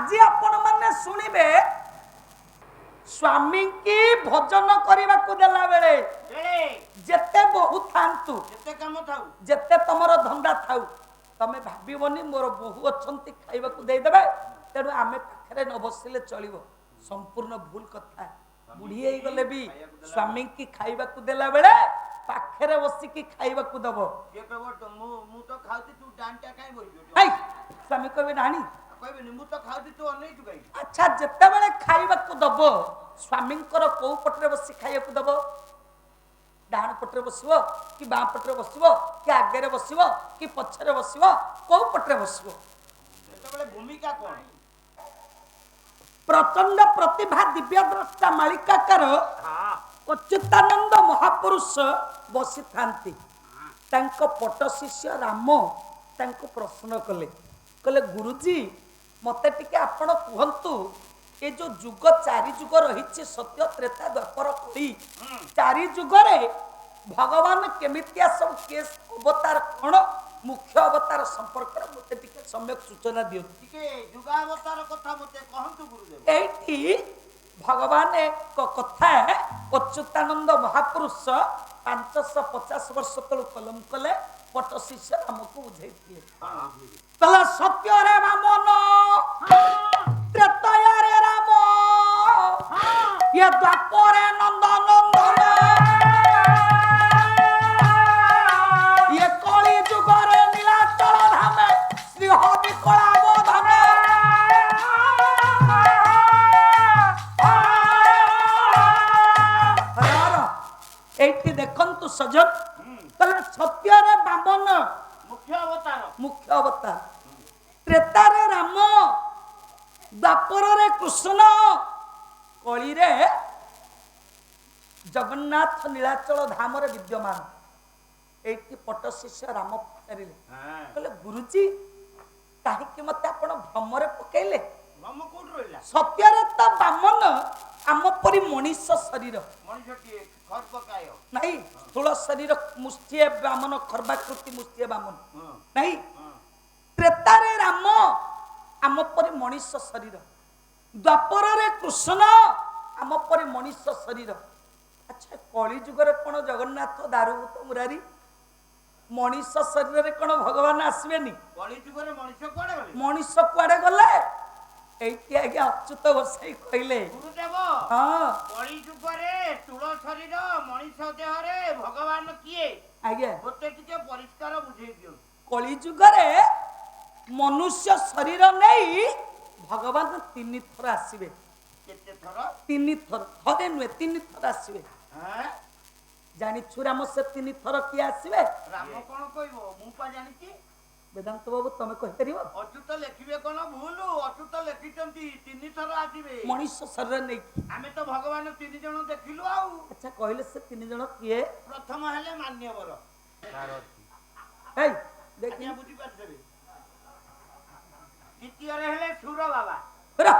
आज आपण माने सुनिबे स्वामी की भोजन करने को देला बेले जेते बहु थांतु जेते काम थाउ जेते तमरो धंदा थाउ तमे भाबिबनी मोर बहु अछंती खाइबा को देई देबे तेनु आमे पाखरे न बसिले चलिबो संपूर्ण भूल कथा बुढ़ी हे गले भी स्वामी की खाइबा को देला बेले पाखरे बसी की खाइबा को दबो ये कहबो तो मु तो खाउती तू डांटा काई बोलबो हाय स्वामी कहबे नानी कहबे मु तो खाउती तू अनै तू काई अच्छा जेते बेले खाइबा को दबो स्वामी को पटरे बसी खाइबा को दबो डाण पटरे बसिबो कि बाम पटरे बसिबो कि आगे बसिबो कि पछरे बसिबो को पटरे बसिबो एतबेले भूमिका कोन प्रचंड प्रतिभा दिव्य द्रष्टा मालिकाकार अच्युतानंद महापुरुष बसी थांती तांको पट शिष्य राम तांको प्रश्न कले कले गुरुजी मते टिके आपण कहंतु ए जो जुग चारि जुग रही सत्य त्रेता द्वापर कली चारि जुग रे भगवान केमितिया सब केस अवतार कोन मुख्य अवतार संपर्क मते टिके सम्यक सूचना दियो टिके जुगावतार कथा मते कहंतु गुरुदेव एठी भगवान एक कथा अच्युतानंद महापुरुष 550 वर्ष तलु कलम कले पट शिष्य हमको बुझाइथिले तला सत्य रे बामन त्रेतय रे राम ये द्वापर नंद नंदन ये कली जुग रे नीलाचल धाम श्री हरि कला बोधन एठी देखंतु सजन तला सत्य रे बामन मुख्य अवतार त्रेता रे राम द्वापर रे कृष्ण कली रे जगन्नाथ नीलाचल धाम रे विद्यमान एठी पट शिष्य राम पचारिले कहले गुरुजी काहे कि मते आपण भ्रम रे पकेइले भ्रम कोड रहिला सत्य रे त बामन आम परि मनुष्य शरीर मनुष्य की खर्पकाय नहीं स्थूल शरीर मुष्टिए बामन खर्बाकृति मुष्टिए बामन नहीं त्रेता रे राम आम परि मनुष्य शरीर द्वापर रे कृष्ण आम परि मनुष्य शरीर अच्छा कली जुग रे कोन जगन्नाथ दारुभूत मुरारी मनुष्य शरीर रे कोन भगवान आसबेनी कली जुग रे मनुष्य कोडे गले मनुष्य कुआडे गले एठी आगे अच्युत गोसाई कहले गुरुदेव हां कली जुग रे स्थूल शरीर मनुष्य देह रे भगवान किए आगे होते टिके परिष्कार बुझे दियो कली जुग रे मनुष्य शरीर नहीं भगवान 3 थर आसीबे केते थर 3 थर थरे नुए 3 थर आसीबे हैं जानी छुराम से 3 थर किए आसीबे राम कोन कहबो मु पा जानिची वेदांत बाबू तमे कहि परिबो अच्युत लेखिबे कोन भूल अच्युत लेखिचंती 3 थर आसीबे मनुष्य शरीर नहीं आमे तो भगवान 3 जण देखिलु आउ अच्छा कहले से 3 जण किए प्रथम हेले मान्यवर हे देखिया देखिया बुझी पाछबे द्वितीय रे हेले सुर बाबा रा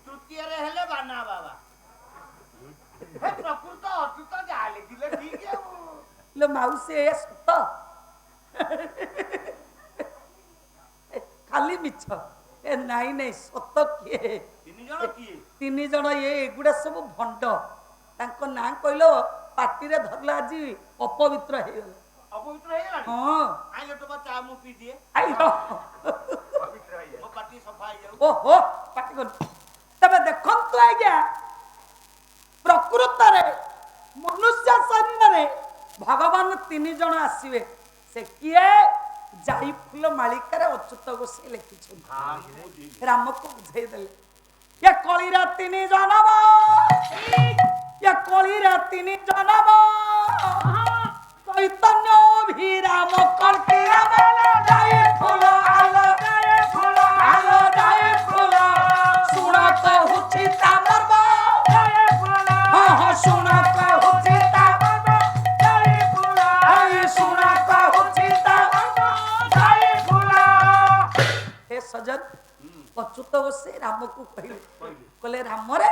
तृतीय रे हेले बाना बाबा हे प्रकृत अच्युत जाले दिले ठीक है लो माउसी ए सत खाली मिछ ए नाही नाही सत किए 3 जण किए 3 जण ये एगुडा सब भंड तांको ना कहलो पार्टी रे धरला आज अपवित्र हे गेल अपवित्र हे गेला हां आइले तो चा मु पी दिए आइलो पवित्र हे मो पार्टी सफा हे जाऊ ओहो पार्टी कोन तबे देखंतु आज्ञा प्रकृत रे मनुष्य शरीर रे भगवान 3 जण आसीबे से किए जाई फूल मालिका रे अच्युत गोसाई लिखिछन राम को बुझाई देले ये कलिरा 3 जनम ये कलिरा 3 जनम चैतन्य भी राम कल्कि राम जाई फूल आलो जाई फूल सुना तो हुची ता मरबो हां हां सुना तो हुची ता मरबो जाई फूल आई सुना तो हुची ता जाई फूल हे सजन अच्युत गोसाई राम को कहले राम रे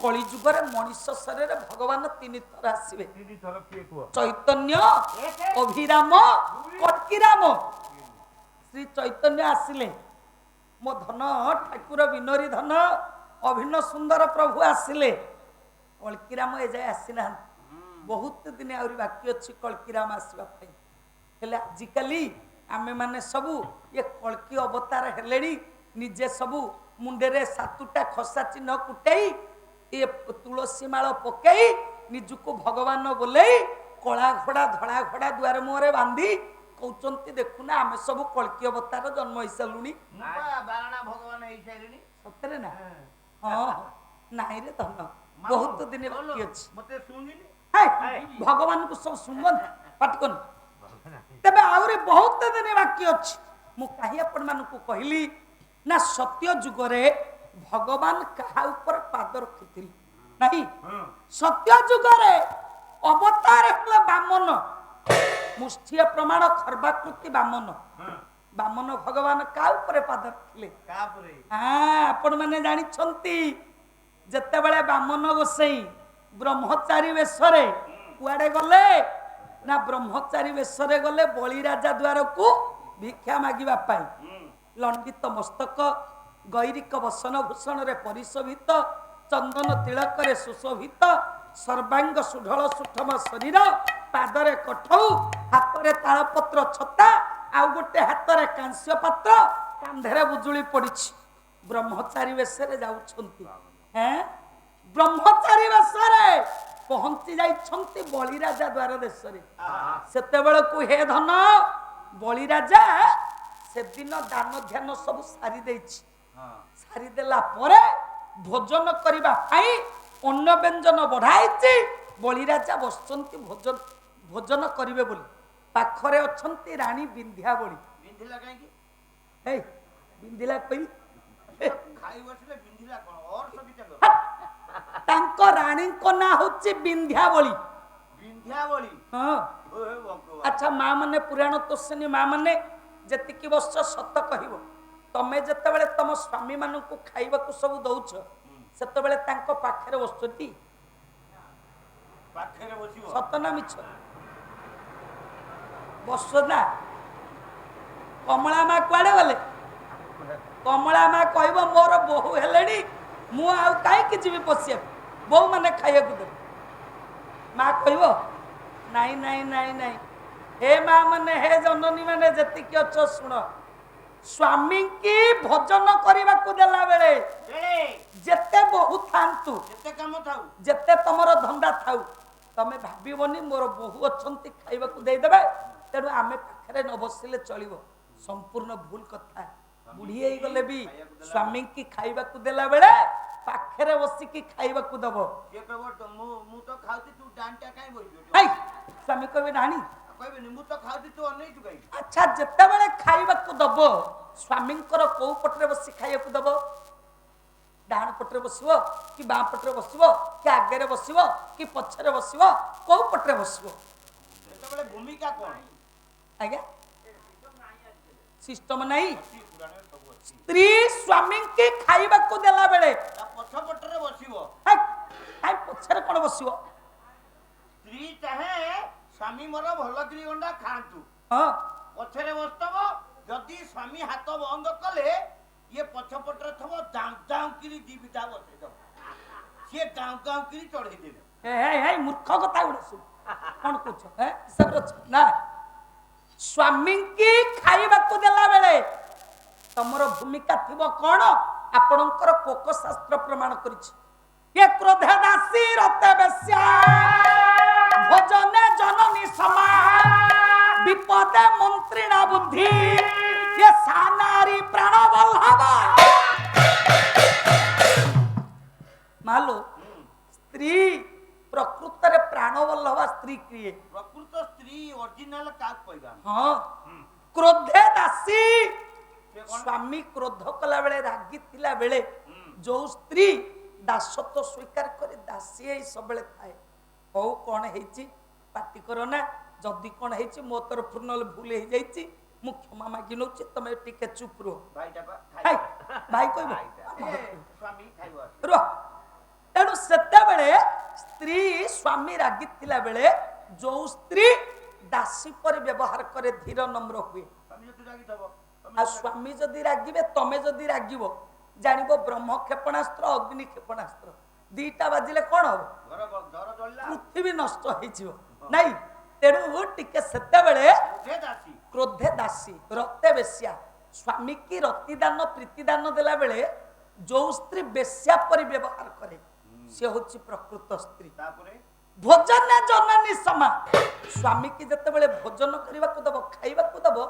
कली जुग रे मनुष्य शरीर भगवान 3 थर आसीबे 3 थर किए को चैतन्य अभिराम कल्कि राम श्री चैतन्य आसिले ମୋ ଧନ ଠାକୁର ବିନୋରୀ ଧନ ଅଭିନ୍ନ ସୁନ୍ଦର ପ୍ରଭୁ ଆସିଲେ। କଳ୍କିରାମ ଏଯାଏ ଆସିନାହାନ୍ତି, ବହୁତ ଦିନ ଆହୁରି ବାକି ଅଛି କଳ୍କିରାମ ଆସିବା ପାଇଁ। ହେଲେ ଆଜିକାଲି ଆମେମାନେ ସବୁ ଏ କଳ୍କି ଅବତାର ହେଲେଣି, ନିଜେ ସବୁ ମୁଣ୍ଡରେ 7ଟା ଖସା ଚିହ୍ନ କୁଟେଇ ଏ ତୁଳସୀ ମାଳ ପକେଇ ନିଜକୁ ଭଗବାନ ବୋଲେଇ କଳା ଘୋଡ଼ା ଧଳା ଘୋଡ଼ା ଦୁଆର ମୁହଁରେ ବାନ୍ଧି କହୁଛନ୍ତି ଦେଖୁନା ଆମେ ସବୁ କଳ୍କି ଅବତାର ଜନ୍ମ ହେଇସାରିଲୁଣି। ବାରଣା ଭଗବାନ ହେଇସାରିଲେଣି ସତରେ ନା? ହଁ ନାଇଁ ରେ ଧନ, ବହୁତ ଦିନ ବାକି ଅଛି। ମତେ ଶୁଣିଲି ଭଗବାନଙ୍କୁ ସବୁ ଶୁଣନ୍ତି ପାଟିକନ, ତେବେ ଆହୁରି ବହୁତ ଦିନ ବାକି ଅଛି। ମୁଁ କାହିଁ ଆପଣ ମାନଙ୍କୁ କହିଲି ନା ସତ୍ୟ ଯୁଗରେ ଭଗବାନ କାହା ଉପରେ ପାଦ ରଖିଥିଲେ ନାହିଁ। ସତ୍ୟ ଯୁଗରେ ଅବତାର ହେଲା ବାମନ, ମୁଷ୍ଠିଏ ପ୍ରମାଣ ଖର୍ବାକୃତି ବାମନ। ବାମନ ଭଗବାନ କାହା ଉପରେ ପାଦ ରଖିଲେ? ଆପଣ ମାନେ ଜାଣିଛନ୍ତି ଯେତେବେଳେ ବାମନ ଗୋସେଇ ବ୍ରହ୍ମଚାରୀ ବେଶରେ କୁଆଡେ ଗଲେ ନା ବ୍ରହ୍ମଚାରୀ ବେଶରେ ଗଲେ ବଳିରାଜା ଦ୍ୱାରକୁ ଭିକ୍ଷା ମାଗିବା ପାଇଁ। ଲଣ୍ଡିତ ମସ୍ତକ, ଗୈରିକ ବସନ ଭୂଷଣରେ ପରିଶୋଭିତ, ଚନ୍ଦନ ତିଳକରେ ସୁଶୋଭିତ, ସର୍ବାଙ୍ଗ ସୁଢଳ ସୁଠମ ଶରୀର, ପାଦରେ କଠଉ, ହାତରେ ତାଳପତ୍ର ଛତା, ଆଉ ଗୋଟେ ହାତରେ କାଂସ୍ୟ ପାତ୍ର, କାନ୍ଧରେ ବୁଜୁଳି ପଡିଛି। ବ୍ରହ୍ମଚାରୀ ବେଶରେ ଯାଉଛନ୍ତି। ବ୍ରହ୍ମଚାରୀ ବେଶରେ ପହଞ୍ଚି ଯାଇଛନ୍ତି ବଳିରାଜା ଦ୍ୱାର ଦେଶରେ। ସେତେବେଳକୁ ହେ ଧନ, ବଳିରାଜା ସେଦିନ ଦାନ ଧ୍ୟାନ ସବୁ ସାରି ଦେଇଛି। ସାରିଦେଲା ପରେ ଭୋଜନ କରିବା ପାଇଁ ଅନ୍ନ ବ୍ୟଞ୍ଜନ ବଢାଇଛି। ବଳିରାଜା ବସିଛନ୍ତି ଭୋଜନ କରିବେ ବୋଲି। ପାଖରେ ଅଛନ୍ତି ରାଣୀ ବିନ୍ଧ୍ୟାବଳୀ। ବିନ୍ଧିଲା କାହିଁକି? ବିନ୍ଧିଲା କହି ଖାଇ ବସିଲେ ବିନ୍ଧିଲା କଣ? ତାଙ୍କ ରାଣୀଙ୍କ ନାଁ ହଉଛି ବିନ୍ଧ୍ୟାବଳୀ। ବିନ୍ଧ୍ୟାବଳୀ? ହଁ। ଆଚ୍ଛା ମା ମାନେ, ପୁରାଣ ତୋଷିନୀ ମା ମାନେ ଯେତିକି ବର୍ଷ ସତ କହିବ, ତମେ ଯେତେବେଳେ ତମ ସ୍ୱାମୀ ମାନଙ୍କୁ ଖାଇବାକୁ ସବୁ ଦଉଛ ସେତେବେଳେ ତାଙ୍କ ପାଖରେ ବସୁଛନ୍ତି? ପାଖରେ ବସିବ? ସତ ନା ମିଛ? ବସ ନା? କମଳା ମା କୁଆଡେ ଗଲେ? କମଳା ମା କହିବ ମୋର ବୋହୂ ହେଲେଣି, ମୁଁ ଆଉ କାହିଁକି ଯିବି ପଶିବାକୁ, ବୋହୂ ମାନେ ଖାଇବାକୁ ଦେବେ। ମା କହିବ ନାଇଁ ନାଇଁ ନାଇଁ ନାଇଁ, ହେ ମା ମାନେ, ହେ ଜନନୀ ମାନେ ଯେତିକି ଅଛ ଶୁଣ, ସ୍ୱାମୀ କି ଭୋଜନ କରିବାକୁ ଦେଲା ବେଳେ ଯେତେ ବୋହୂ ଥାନ୍ତୁ, ଯେତେ କାମ ଥାଉ, ଯେତେ ତମର ଧନ୍ଦା ଥାଉ, ତମେ ଭାବିବନି ମୋର ବୋହୂ ଅଛନ୍ତି ଖାଇବାକୁ ଦେଇଦେବେ, ତେଣୁ ଆମେ ପାଖରେ ନ ବସିଲେ ଚଳିବ। ସମ୍ପୂର୍ଣ୍ଣ ଭୁଲ କଥା। ବୁଢୀ ହେଇଗଲେ ବି ସ୍ୱାମୀ କି ଖାଇବାକୁ ଦେଲା ବେଳେ ପାଖରେ ବସିକି ଖାଇବାକୁ ଦବ। ମୁଁ ତ ଖାଉଛି, ତୁ ଡାନଟା କାଇଁ ବସିଛୁ? ସ୍ୱାମୀ କହିବେ ନାଣୀ, କହିବେନି ମୁଁ ତ ଖାଉଛି, ତୁ ଅନେଇଛୁ କାହିଁକି? ଆଚ୍ଛା ଯେତେବେଳେ ଖାଇବାକୁ ଦବ ସ୍ୱାମୀଙ୍କର କୋଉ ପଟରେ ବସି ଖାଇବାକୁ ଦବ? ଡାହାଣ ପଟରେ ବସିବ କି ବାଁ ପଟରେ ବସିବ କି ଆଗରେ ବସିବ କି ପଛରେ ବସିବ, କୋଉ ପଟରେ ବସିବ? ସେତେବେଳେ ଭୂମିକା କଣ? ଆଜ୍ଞା ସିଷ୍ଟମ ନାହିଁ। ସ୍ତ୍ରୀ ସ୍ୱାମୀ କି ଖାଇବାକୁ ଦେଲା ବେଳେ ପଛ ପଟରେ ବସିବ। ପଛରେ କଣ ବସିବ? ସ୍ତ୍ରୀ ଚାହେଁ ସ୍ୱାମୀ ମୋର ଭଲ କିରି ଗଣ୍ଡା ଖାଆନ୍ତୁ, ପଛରେ ବସିଥବ। ଯଦି ସ୍ୱାମୀ ହାତ ବନ୍ଦ କଲେ ଇଏ ପଛ ପଟରେ ଥବ, ଦାଉ ଦାଉ କିରି ଦି ବିଧା ବସେଇଦବ, ସିଏ ଦାଉ ଦାଉ କିରି ଚଢେଇ ଦେବେ। ମୂର୍ଖ କଥା ଗୁଡା ସବୁ କଣ କହୁଛ? ନା, ସ୍ୱାମୀ କି ଖାଇବାକୁ ଦେଲା ବେଳେ ତମର ଭୂମିକା ଥିବ କଣ? ଆପଣଙ୍କର କୋକ ଶାସ୍ତ୍ର ପ୍ରମାଣ କରିଛି। ଏ କ୍ରୋଧେ ଦାସୀ ରତେ ବେଶ୍ୟା, ଭୋଜନେ ଜନନୀ ସମା, ବିପଦେ ମନ୍ତ୍ରୀଣା ବୁଦ୍ଧି, ଏ ସାନାରୀ ପ୍ରାଣ ବଲ୍ଲଭ। ମାଲୋ, ସ୍ତ୍ରୀ ପ୍ରକୃତରେ ପ୍ରାଣ ବଲ୍ଲଭ ସ୍ତ୍ରୀ କିଏ? ପ୍ରକୃତ ସ୍ତ୍ରୀ ଅରିଜିନାଲ କାହାକୁ କହିବା? କ୍ରୋଧେ ଦାସୀ, ସ୍ୱାମୀ କ୍ରୋଧ କଲା ବେଳେ, ରାଗିଥିଲା ବେଳେ ଯୋଉ ସ୍ତ୍ରୀ ଦାସତ୍ୱ ସ୍ୱୀକାର କରି ଦାସୀ ହେଇ ସବୁବେଳେ ଥାଏ। ହଉ କଣ ହେଇଛି ପାଟି କର ନା, ଯଦି କଣ ହେଇଛି ମୋ ତରଫରୁ ନହେଲେ ଭୁଲ ହେଇଯାଇଛି ମୁଁ କ୍ଷମା ମାଗି ନଉଛି, ତମେ ଟିକେ ଚୁପ ରୁହ। ଭାଇ କହିବ ରୁହ। ତେଣୁ ସେତେବେଳେ ସ୍ତ୍ରୀ ସ୍ୱାମୀ ରାଗିଥିଲା ବେଳେ ଯୋଉ ସ୍ତ୍ରୀ ଦାସୀ ପରି ବ୍ୟବହାର କରେ, ଧୀର ନମ୍ର ହୁଏ, आ स्वामी जदि रागिबे तमे जदि रागिबो जानिबो ब्रह्म क्षेपणास्त्र अग्नि क्षेपणास्त्र दीटा बाजिले कोन हो पृथ्वी नष्ट होइजिवो नाही तेणु टिके सेते बेले क्रोधे दासी रक्ते बेश्या स्वामी की रतिदान प्रीतिदान देला बेले जो स्त्री बेश्या परि व्यवहार करे से होची प्रकृत स्त्री भोजन जननी समा स्वामी की जते बेले भोजन करबा को दबो खाइबा को दबो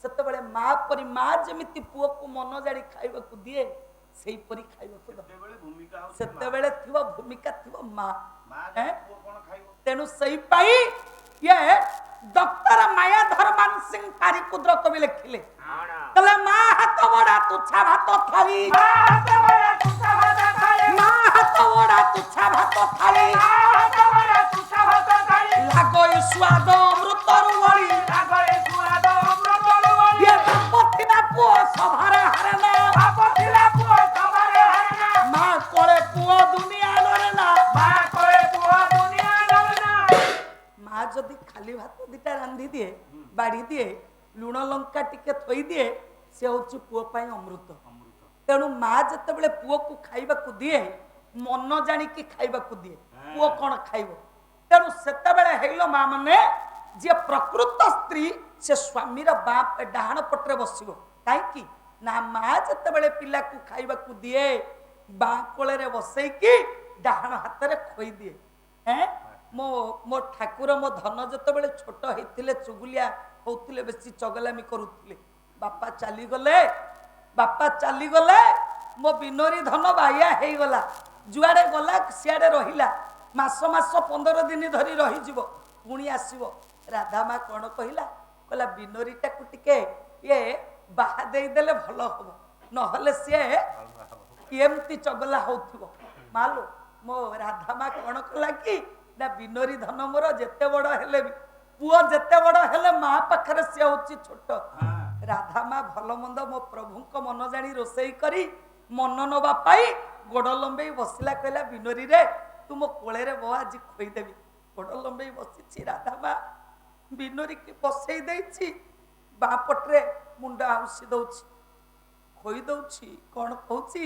सेते बेले मां परि मां जेमिति पुओ को मन जाडी खाइबा को दिए सेही परि खाइबा को दबो सेते बेले थिबो भूमिका थिबो मां तेनु सही पाई ये डॉक्टर मायाधर मान सिंह पारिकुद्र कवि लिखिले तले मां हाथ बड़ा तुच्छा भात थाली मां हाथ बड़ा तुच्छा भात थाली लागो स्वाद अमृत रुवड़ी ये पथिना पुओ सभारे हरेना मां कोले पुओ दुनिया डरेना माँ जदि खाली भात दीटा रांधि दिए बाड़ी दिए लुण लंका टिके थई दिए से होची पुओ पाई अमृत तेणु माँ जते बेले पुओ को खाइबा को दिए मन जानी की खाइबा को दिए पुओ कोन खाइबो तेणु सेते बेले हेलो माँ माने जे प्रकृत स्त्री से स्वामी रा बाप डाहाण पटरे बसिबो काई की ना माँ जते बेले पिला को खाइबा को दिए बा कोले रे बसई की डाहाण हाथ रे खोई दिए हैं मो ठाकुर मो धन जत बेले छोट होते चुगुलिया होते बेसी चगलामी करुले बापा चली गले मो बिनोरी धन बाया हो गला जुआड़े गला सियाड़े रहिला मास 15 दिन धरी रही पुणी आसो राधा माँ कौन कहला बिनोरीटा को टिके ये बाहा देदेले भल हम नहले सी एमती चगला हो मालो मो राधा माँ कौन कला कि ना बिनोरी धन मोर जेते बड़ हेले पुओ जेते बड़ हेले माँ पाखरे सी होची छोट राधा माँ भल मंद मो प्रभु मन जानी रोसई करी मन नवा पाई गोड़ लंबे बसला कहला बिनोरी रे तू मो कोले रे बो आज खोईदेवी गोड़ लंबे बसी राधा माँ बिनोरी की बसई देछि बाँ पटरे मुंड आउसी दउछि खोई दउछि कौन कहछि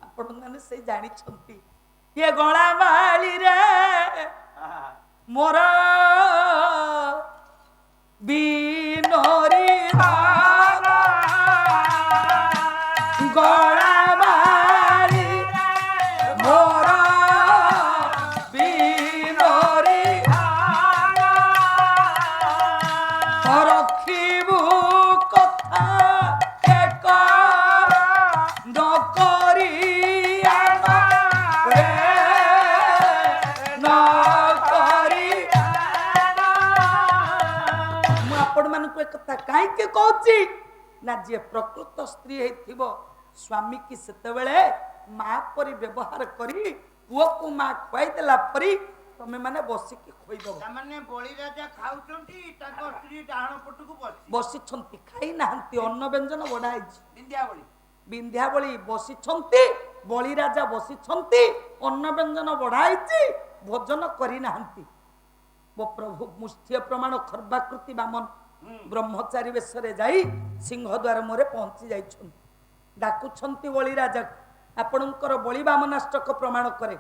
आपण माने से जानि छंती ये गला माली रे मोर बिनोरी धारा गला माली मोर बिनोरी धारा रखिबू कथा एक नकरी कहीं कहूँ ना जी प्रकृत स्त्री है स्वामी की सेतेबेले माँ परी व्यवहार करी पुओ को माँ खुआई देला परी तमे माने बसिकी खोईदब माने बळी राजा खाउचंती ताको स्त्री डाहण पटकू बसिछंती खाई नाहंती अन्न व्यंजन बढाई विंध्यावळी विंध्यावळी बसिछंती बळी राजा बसिछंती अन्न व्यंजन बढाईची भोजन करी नाहंती वो प्रभु मुष्ठीय प्रमाण खर्बाकृति बामन ब्रह्मचारी बेशरे जाई सिंह द्वार मोरे पहुंची जाइछन डाकुछंती बळी राजा आपणकर बळी बामनाष्टक प्रमाण करे